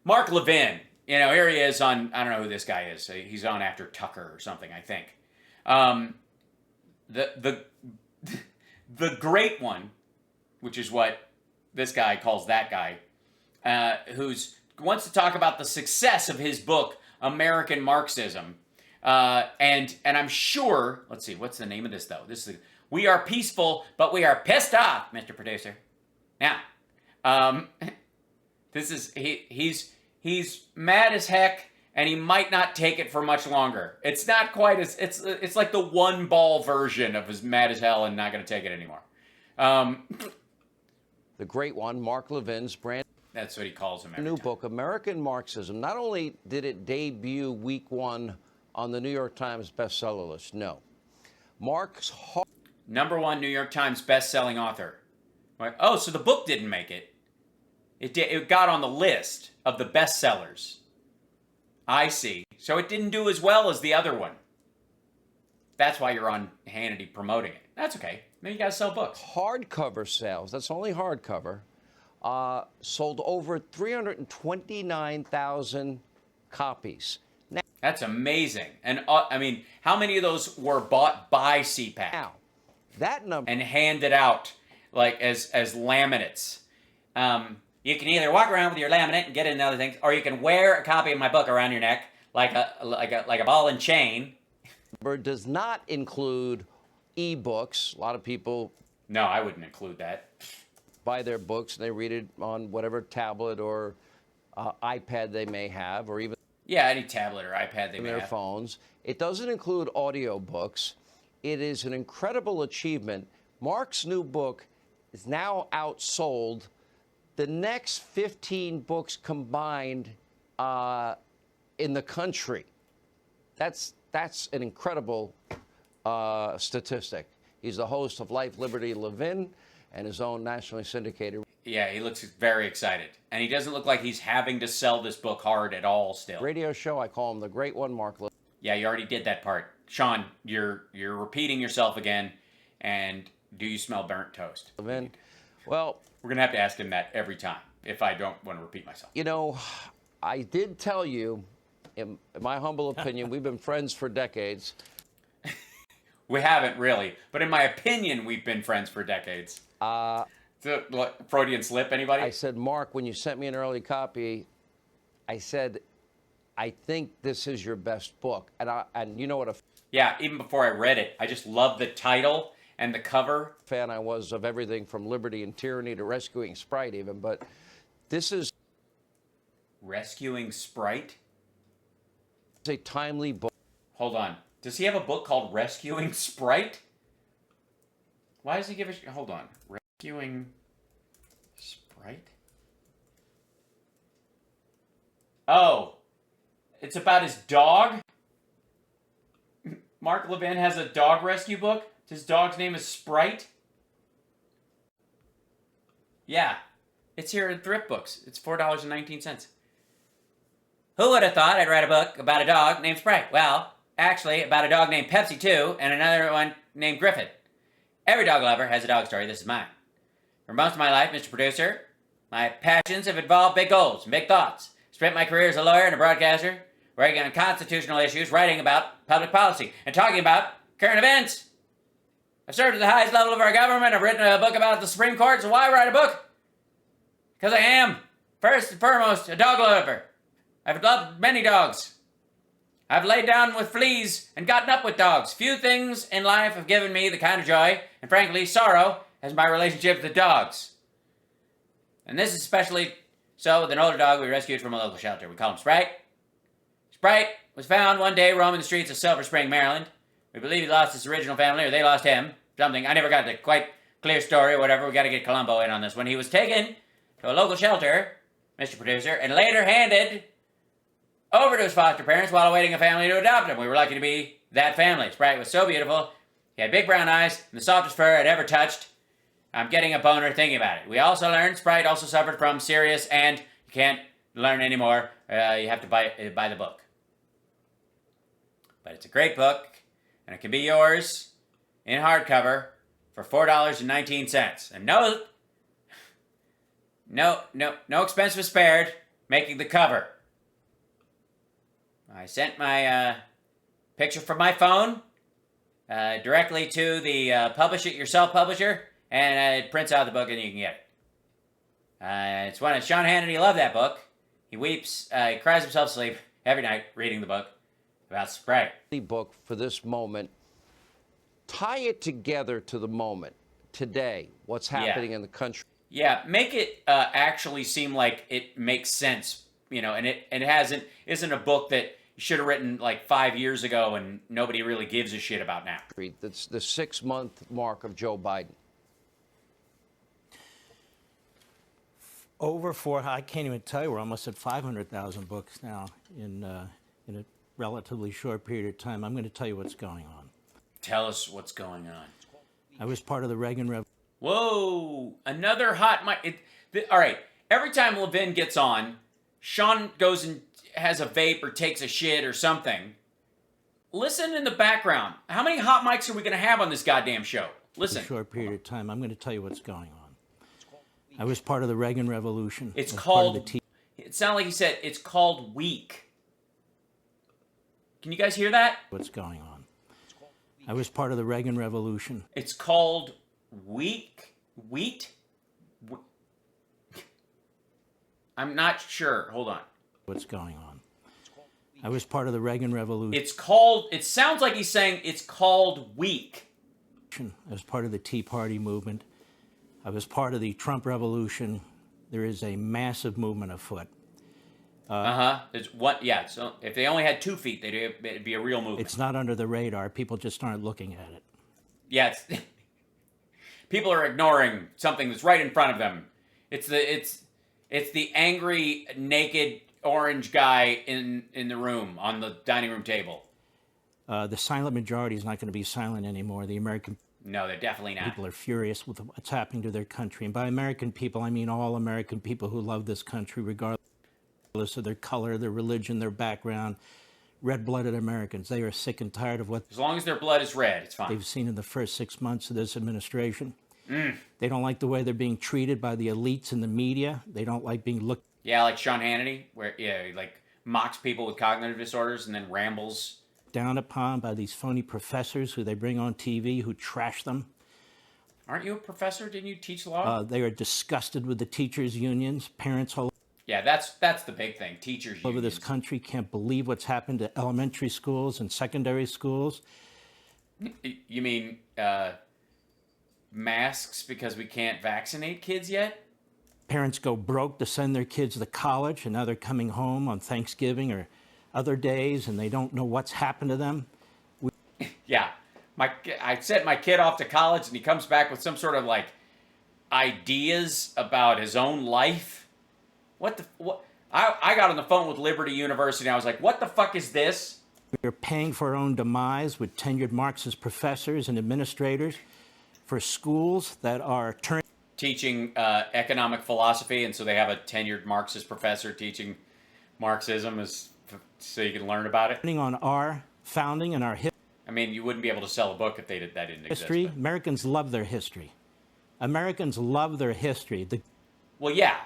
Mark Levin. Here he is on, I don't know who this guy is. He's on after Tucker or something, I think. The great one, which is what this guy calls that guy, who's wants to talk about the success of his book, American Marxism. And I'm sure, let's see, what's the name of this though? We are peaceful, but we are pissed off, Mr. Producer. Now, he's mad as heck, and he might not take it for much longer. It's not quite as, it's like the one ball version of his mad as hell and not going to take it anymore. The great one, Mark Levin's brand That's what he calls him. new book, American Marxism. Not only did it debut week 1 on the New York Times bestseller list, no. Mark's #1 New York Times best-selling author. Like, oh, so the book didn't make it. It got on the list of the bestsellers. I see. So it didn't do as well as the other one. That's why you're on Hannity promoting it. That's okay. Maybe you gotta sell books. hardcover sales, that's only hardcover, sold over 329,000 copies. That's amazing. And I mean, how many of those were bought by CPAC? Now, that number and handed out like as laminates. You can either walk around with your laminate and get into other things, or you can wear a copy of my book around your neck like a ball and chain. does not include e-books. A lot of people No, I wouldn't include that. buy their books and they read it on whatever tablet or iPad they may have, or even Yeah, any tablet or iPad they may their have. phones. It doesn't include audio books. It is an incredible achievement. Mark's new book is now outsold the next 15 books combined in the country. That's an incredible statistic. He's the host of Life, Liberty, Levin, and his own nationally syndicated. Yeah, he looks very excited. And he doesn't look like he's having to sell this book hard at all still. Radio show, I call him the great one, Mark Levin. Yeah, you already did that part. Sean, you're repeating yourself again. And do you smell burnt toast? Levin. Well, we're going to have to ask him that every time if I don't want to repeat myself. You know, I did tell you, in my humble opinion, we've been friends for decades. We haven't really. But in my opinion, we've been friends for decades. Freudian slip, anybody? I said, Mark, when you sent me an early copy, I said, I think this is your best book. And you know what yeah, even before I read it, I just loved the title and the cover. Fan I was of everything from Liberty and Tyranny to Rescuing Sprite even, but this is Rescuing Sprite? a timely book. Hold on. Does he have a book called Rescuing Sprite? Why does he give a... Hold on. Rescuing Sprite? Oh. It's about his dog? Mark Levin has a dog rescue book? His dog's name is Sprite? Yeah. It's here in Thrift Books. It's $4.19. Who would have thought I'd write a book about a dog named Sprite? Well, actually, about a dog named Pepsi, too, and another one named Griffin. Every dog lover has a dog story. This is mine. For most of my life, Mr. Producer, my passions have involved big goals and big thoughts. Spent my career as a lawyer and a broadcaster, working on constitutional issues, writing about public policy, and talking about current events. I've served at the highest level of our government. I've written a book about the Supreme Court. So why write a book? Because I am, first and foremost, a dog lover. I've loved many dogs. I've laid down with fleas and gotten up with dogs. Few things in life have given me the kind of joy, and frankly, sorrow, as my relationship with dogs. And this is especially so with an older dog we rescued from a local shelter. We call him Sprite. Sprite was found one day roaming the streets of Silver Spring, Maryland. We believe he lost his original family, or they lost him. Something. I never got the quite clear story or whatever. We got to get Columbo in on this one. He was taken to a local shelter, Mr. Producer, and later handed over to his foster parents while awaiting a family to adopt him. We were lucky to be that family. Sprite was so beautiful. He had big brown eyes and the softest fur I'd ever touched. I'm getting a boner thinking about it. We also learned Sprite also suffered from serious, and you can't learn anymore. You have to buy the book. But it's a great book, and it can be yours in hardcover for $4.19. And no expense was spared. making the cover. I sent my picture from my phone directly to the Publish It Yourself publisher, and it prints out the book and you can get it. It's one of Sean Hannity loved that book. He weeps, he cries himself to sleep every night reading the book about Sprague. The book for this moment, tie it together to the moment, today, what's happening in the country. Yeah, make it actually seem like it makes sense, you know, and it isn't a book that you should have written like 5 years ago and nobody really gives a shit about now. That's the 6-month mark of Joe Biden. I can't even tell you, we're almost at 500,000 books now in a relatively short period of time. I'm going to tell you what's going on. Tell us what's going on. I was part of the Reagan Revolution. Whoa, another hot mic. All right, every time Levin gets on, Sean goes and has a vape or takes a shit or something. Listen in the background. How many hot mics are we going to have on this goddamn show? Listen. In a short period of time, I'm going to tell you what's going on. I was part of the Reagan Revolution. It's called, it sounded like he said, it's called weak. Can you guys hear that? What's going on? I was part of the Reagan Revolution. It's called weak? Wheat? I'm not sure. Hold on. What's going on? I was part of the Reagan Revolution. It's called, it sounds like he's saying it's called weak. I was part of the Tea Party movement. I was part of the Trump Revolution. There is a massive movement afoot. It's what? Yeah. So if they only had 2 feet, it'd be a real movement. It's not under the radar. People just aren't looking at it. Yeah. People are ignoring something that's right in front of them. It's the angry, naked, orange guy in the room on the dining room table. The silent majority is not going to be silent anymore. The American No, they're definitely not. people are furious with what's happening to their country. And by American people, I mean all American people who love this country, regardless of their color, their religion, their background. Red-blooded Americans. They are sick and tired of what As long as their blood is red, it's fine. they've seen in the first 6 months of this administration. They don't like the way they're being treated by the elites in the media. They don't like being looked Yeah, like Sean Hannity, where he like mocks people with cognitive disorders and then rambles. down upon by these phony professors who they bring on TV who trash them. Aren't you a professor? Didn't you teach law? They are disgusted with the teachers' unions. Parents all Yeah, that's the big thing. Teachers over this unions. country can't believe what's happened to elementary schools and secondary schools. You mean masks because we can't vaccinate kids yet? Parents go broke to send their kids to college, and now they're coming home on Thanksgiving or other days, and they don't know what's happened to them. Yeah. I sent my kid off to college, and he comes back with some sort of like ideas about his own life. What? I got on the phone with Liberty University, and I was like, what the fuck is this? We're paying for our own demise with tenured Marxist professors and administrators for schools that are Teaching economic philosophy, and so they have a tenured Marxist professor teaching Marxism so you can learn about it. turning on our founding and our I mean, you wouldn't be able to sell a book if that didn't history. exist. Americans love their history. Americans love their history. Well, yeah.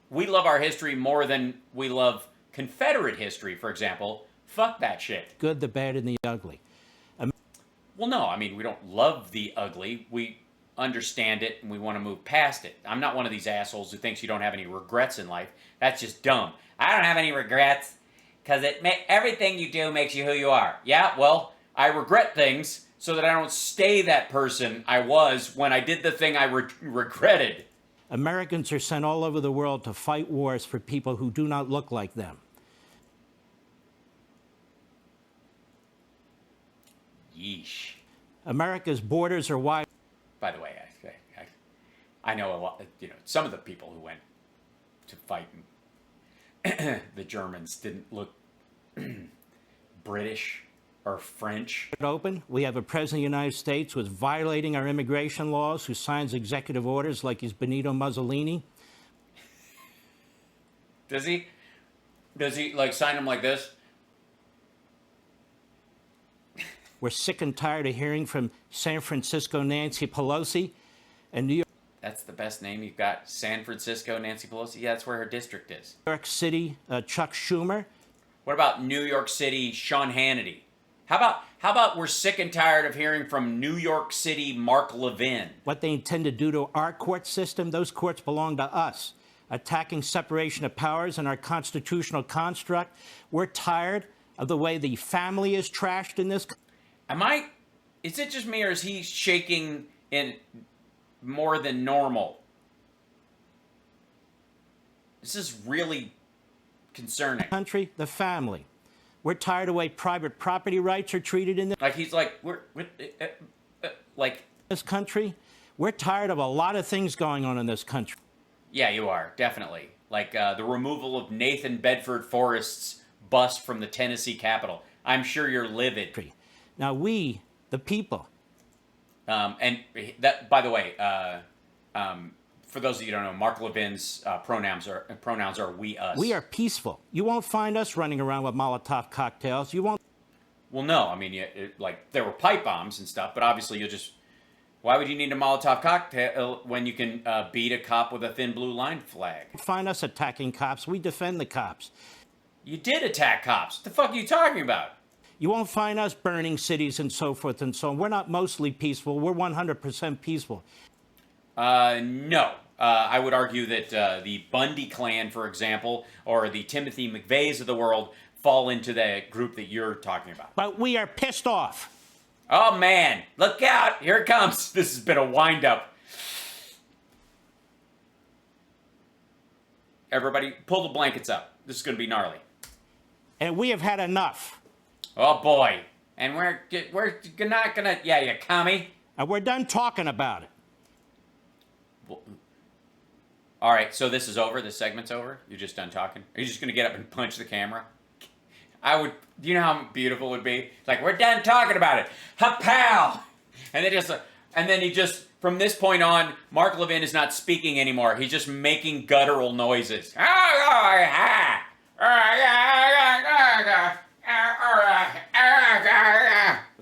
We love our history more than we love Confederate history, for example. Fuck that shit. Good, the bad, and the ugly. Well, no, I mean, we don't love the ugly. We understand it and we want to move past it. I'm not one of these assholes who thinks you don't have any regrets in life. That's just dumb. I don't have any regrets because everything you do makes you who you are. Yeah, well, I regret things so that I don't stay that person I was when I did the thing I regretted. Americans are sent all over the world to fight wars for people who do not look like them. Yeesh. America's borders are wide. By the way, I know a lot. You know, some of the people who went to fight the Germans didn't look British or French. Open. We have a president of the United States who is violating our immigration laws, who signs executive orders like he's Benito Mussolini. Does he like sign them like this? We're sick and tired of hearing from San Francisco Nancy Pelosi and New York. That's the best name you've got. San Francisco, Nancy Pelosi. Yeah, that's where her district is. New York City, Chuck Schumer. What about New York City, Sean Hannity? How about we're sick and tired of hearing from New York City, Mark Levin? What they intend to do to our court system, those courts belong to us. Attacking separation of powers and our constitutional construct. We're tired of the way the family is trashed in this. Is it just me, or is he shaking in more than normal? This is really concerning. Country, the family. We're tired of the way private property rights are treated in Like he's like, this country. We're tired of a lot of things going on in this country. Yeah, you are, definitely. Like the removal of Nathan Bedford Forrest's bust from the Tennessee Capitol. I'm sure you're livid. Now we, the people. And that, by the way, for those of you who don't know, Mark Levin's pronouns are we, us. We are peaceful. You won't find us running around with Molotov cocktails. You won't. Well, no, I mean, like there were pipe bombs and stuff, but obviously you'll just. Why would you need a Molotov cocktail when you can beat a cop with a thin blue line flag? Find us attacking cops. We defend the cops. You did attack cops. What the fuck are you talking about? You won't find us burning cities and so forth and so on. We're not mostly peaceful. We're 100% peaceful. No. I would argue that the Bundy clan, for example, or the Timothy McVeighs of the world fall into the group that you're talking about. But we are pissed off. Oh, man. Look out. Here it comes. This has been a wind-up. Everybody, pull the blankets up. This is going to be gnarly. And we have had enough. Oh, boy. And we're not going to... Yeah, you commie. And we're done talking about it. Well, all right, so this is over? This segment's over? You're just done talking? Are you just going to get up and punch the camera? I would... Do you know how beautiful it would be? Like, we're done talking about it. Ha-pow! And then he just... From this point on, Mark Levin is not speaking anymore. He's just making guttural noises. What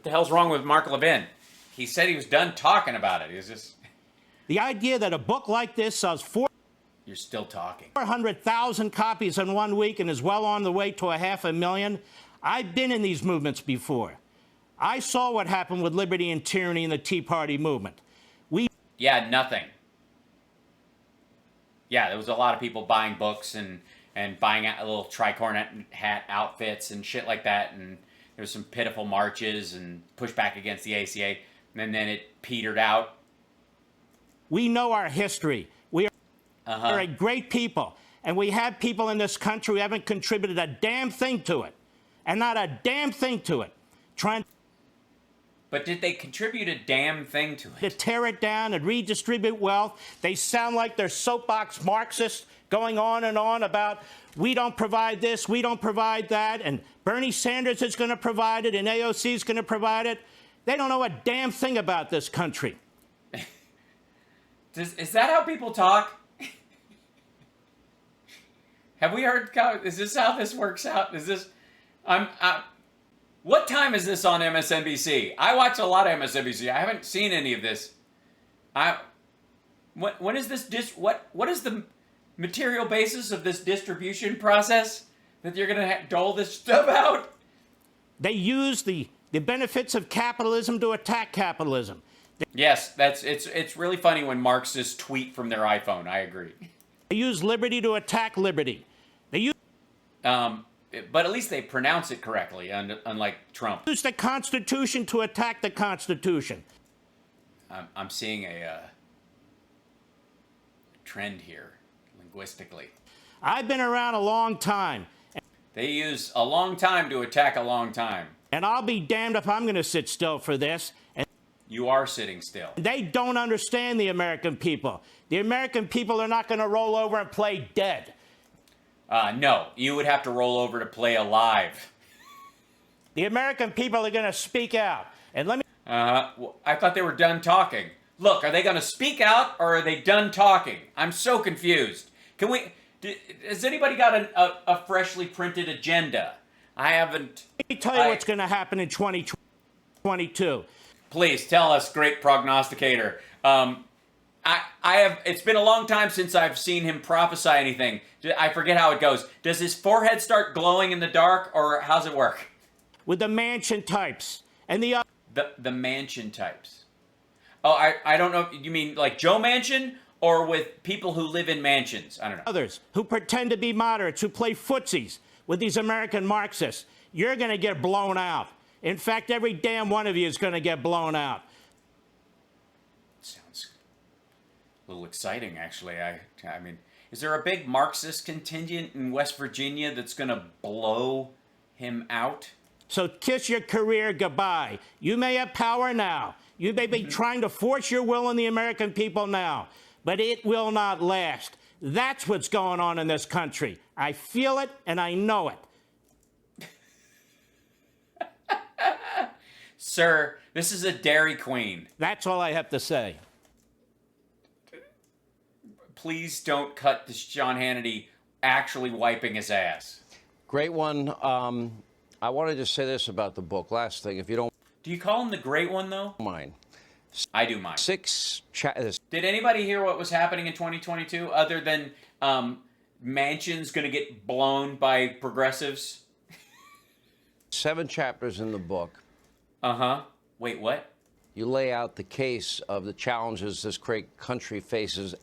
the hell's wrong with Mark Levin? He said he was done talking about it. He was just... The idea that a book like this sells You're still talking. 400,000 copies in 1 week and is well on the way to 500,000. I've been in these movements before. I saw what happened with Liberty and Tyranny and the Tea Party movement. Yeah, nothing. Yeah, there was a lot of people buying books and buying a little tricorn hat outfits and shit like that. And there was some pitiful marches and pushback against the ACA. And then it petered out. We know our history. We are a great people. And we have people in this country who haven't contributed a damn thing to it. And not a damn thing to it. But did they contribute a damn thing to it? To tear it down and redistribute wealth. They sound like they're soapbox Marxists going on and on about we don't provide this, we don't provide that, and Bernie Sanders is going to provide it, and AOC is going to provide it. They don't know a damn thing about this country. Is that how people talk? Have we heard? Is this how this works out? Is this? What time is this on MSNBC? I watch a lot of MSNBC. I haven't seen any of this. When is this? What is the material basis of this distribution process that you're gonna dole this stuff out? They use the benefits of capitalism to attack capitalism. Yes, it's really funny when Marxists tweet from their iPhone. I agree. They use liberty to attack liberty. They use but at least they pronounce it correctly, unlike Trump. Use the Constitution to attack the Constitution. I'm seeing a trend here, linguistically. I've been around a long time. They use a long time to attack a long time. And I'll be damned if I'm going to sit still for this. And you are sitting still. They don't understand the American people. The American people are not going to roll over and play dead. No, you would have to roll over to play alive. The American people are going to speak out. And let me... Well, I thought they were done talking. Look, are they going to speak out or are they done talking? I'm so confused. Has anybody got a freshly printed agenda? I haven't... Let me tell you what's going to happen in 2022. Please, tell us, great prognosticator. I have. It's been a long time since I've seen him prophesy anything. I forget how it goes. Does his forehead start glowing in the dark, or how's it work? With the mansion types and the The mansion types. Oh, I don't know. You mean like Joe Manchin, or with people who live in mansions? I don't know. others who pretend to be moderates, who play footsies with these American Marxists. You're going to get blown out. In fact, every damn one of you is going to get blown out. Sounds a little exciting, actually. I mean, is there a big Marxist contingent in West Virginia that's going to blow him out? So kiss your career goodbye. You may have power now. You may be trying to force your will on the American people now, but it will not last. That's what's going on in this country. I feel it and I know it. Sir, this is a Dairy Queen. That's all I have to say. Please don't cut to Sean Hannity actually wiping his ass. Great one. I wanted to say this about the book. Last thing, if you don't Do you call him the great one, though? mind. I do mind. Did anybody hear what was happening in 2022 other than Manchin's going to get blown by progressives? 7 chapters in the book. Uh-huh. Wait, what? You lay out the case of the challenges this great country faces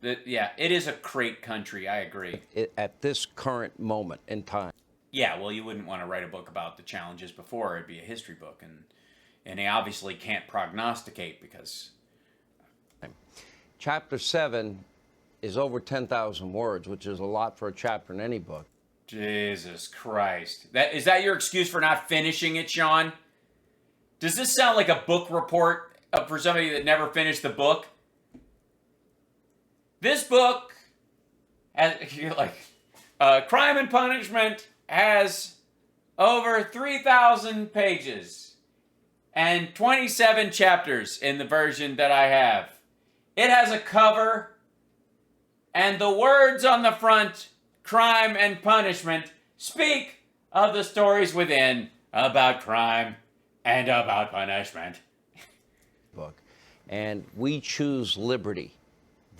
Yeah, it is a great country. I agree. at this current moment in time. Yeah, well, you wouldn't want to write a book about the challenges before. It'd be a history book. And they obviously can't prognosticate because... Chapter 7 is over 10,000 words, which is a lot for a chapter in any book. Jesus Christ. Is that your excuse for not finishing it, Sean? Does this sound like a book report for somebody that never finished the book? This book, you're like, Crime and Punishment has over 3,000 pages and 27 chapters in the version that I have. It has a cover, and the words on the front, Crime and Punishment, speak of the stories within about crime and about punishment. Book. And we choose liberty.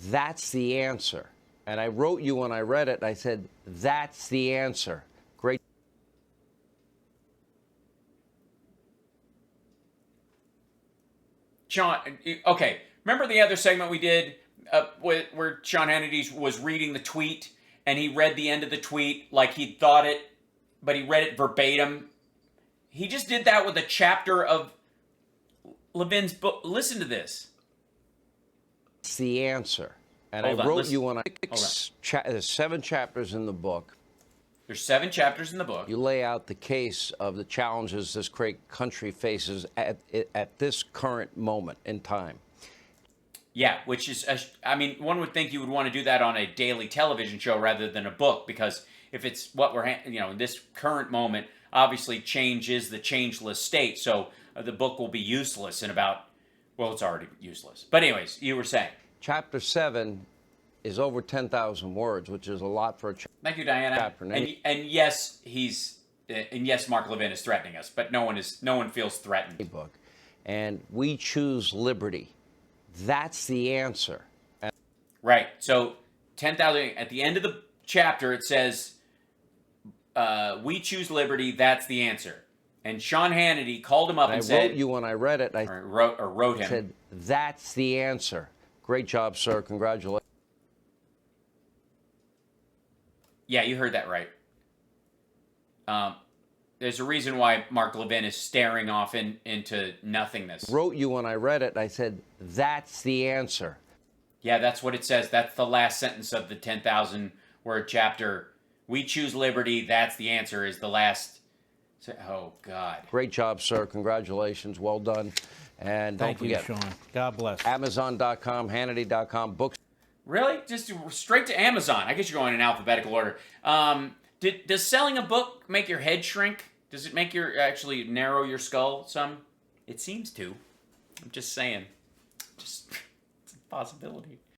That's the answer. And I wrote you when I read it, I said, that's the answer. Great. Sean, okay, remember the other segment we did where Sean Hannity was reading the tweet, and he read the end of the tweet like he thought it, but he read it verbatim? He just did that with a chapter of Levin's book. Listen to this. That's the answer. And Hold I on, wrote listen. you when there's 7 chapters in the book. There's 7 chapters in the book. You lay out the case of the challenges this great country faces at this current moment in time. Yeah, which is, I mean, one would think you would want to do that on a daily television show rather than a book, because if it's what we're, in this current moment, obviously change is the changeless state, so the book will be useless in about, well, it's already useless. But anyways, you were saying. Chapter 7 is over 10,000 words, which is a lot for a Thank you, Diana. chapter. And yes, yes, Mark Levin is threatening us, but no one feels threatened. Book. And we choose liberty. That's the answer. Right. So 10,000 at the end of the chapter, it says, "We choose liberty. That's the answer." And Sean Hannity called him up and said, I wrote you when I read it. I wrote him. Said, "That's the answer." Great job, sir. Congratulations. Yeah, you heard that right. There's a reason why Mark Levin is staring off into nothingness. Wrote you when I read it. I said, "That's the answer." Yeah, that's what it says. That's the last sentence of the 10,000 word chapter. We choose liberty. That's the answer. Is the last. Oh God. Great job, sir. Congratulations. Well done. And don't Thank you, forget, Sean. God bless. Amazon.com, Hannity.com, books. Really? Just straight to Amazon. I guess you're going in alphabetical order. Does selling a book make your head shrink? Does it make actually narrow your skull some? It seems to. I'm just saying. It's a possibility.